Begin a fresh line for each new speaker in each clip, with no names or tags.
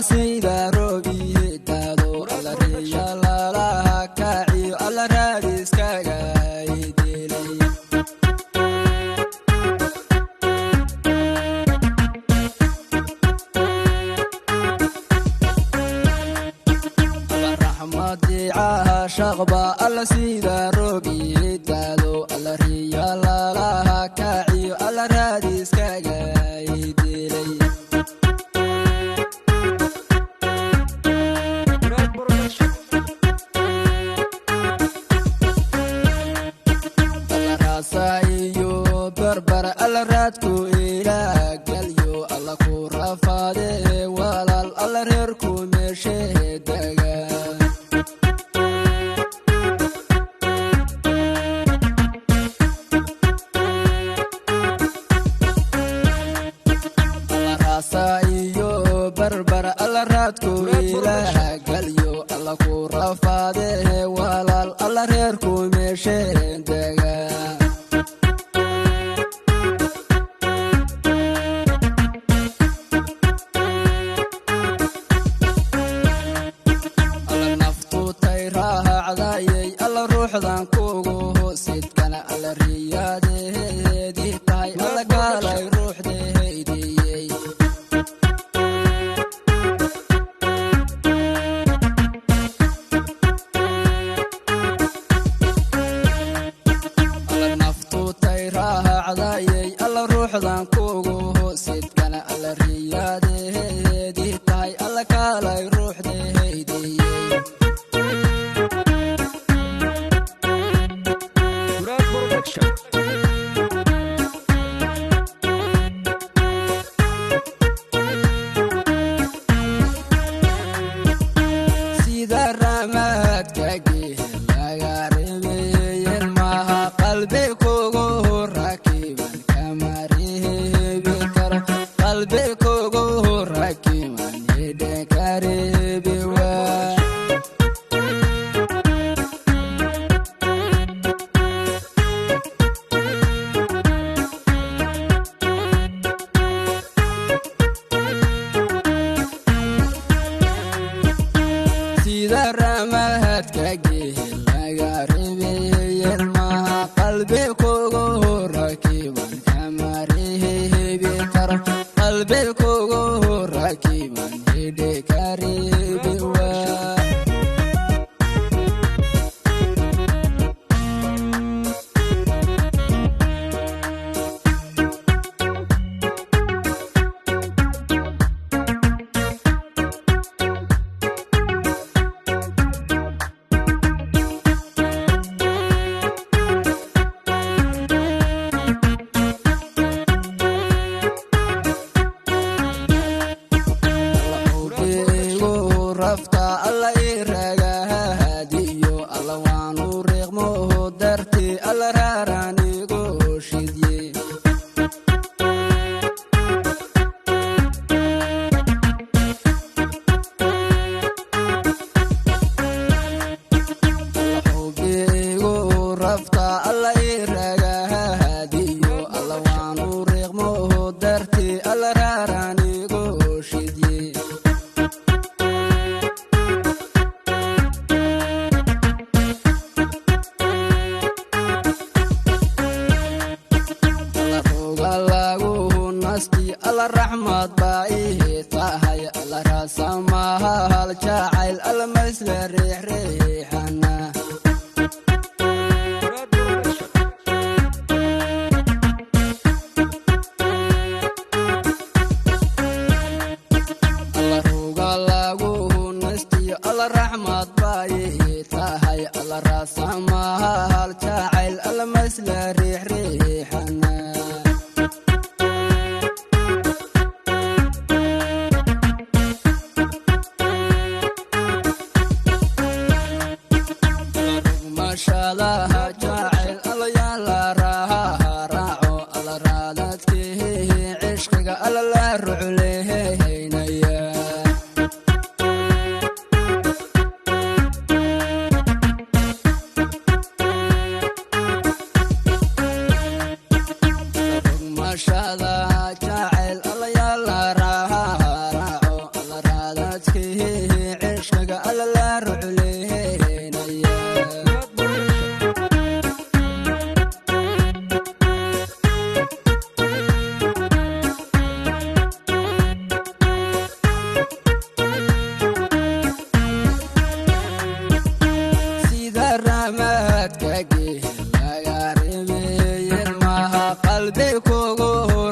sida robi dado alla riya la la kaci alla radis kaga idilay alla rahmati shaqba alla sida robi dado alla riya la la kaci alla radis kaga idilay بربر alla raadku ila galyo alla ku rafaade walaal alla reerku meeshe daga alla rasaiyo بربر alla raadku ila galyo alla ku rafaade walaal alla reerku meeshe daga alla ruuxdan kugu hoosidkana alla riyadeedii tahay alla gaalay ruuxdeediyey alla naftu tay raacdayey alla ruuxdan kugu hoosidkana alla riyadeedii tahay alla gaalay ruuxdeediyey sida ramadka laga reebayeen maaha qalbi kugu rakiban kama reebi karo qalbi kugu rakiban hidhe ka reebi waa sida ramadka laga reebayeen maaha qalbi kugu rakiban kama reebi karo qalbi kugu rakiban hidhe ka reebi waa rafta alla iragahadiyo alla waanu reeqmo darti alla raaranigo shidye rafta alla iragahadiyo alla waanu reeqmo darti alla raaranigo shidye alla rahmad baa tahay alla rasamaha hal jacayl alla masla riixana alla ruga lagu nastiyo alla rahmad baa tahay alla rasamaha hal jacayl alla masla riixana jacayl alla yaala raaco alla raadadkii cishqiga alla la rucleeynaya rugmashada jacayl alla yaala raaco alla raadad raadkii cishqiga alla la rucleynaya sida ramadka laga reebay maha qalbi kugu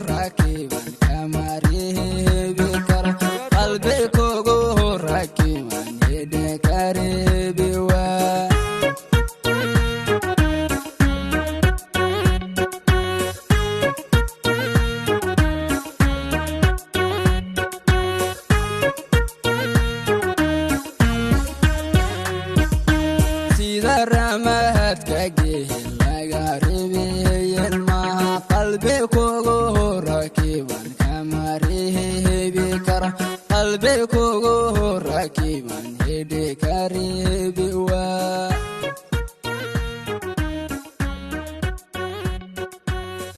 rakiban kamaribi kar qalbi kugu rakiban hede karibi wa sida ramadka laga reebay maha qalbi kugu rakiban kamaribi kar qalbi kugu rakiban hede karibi wa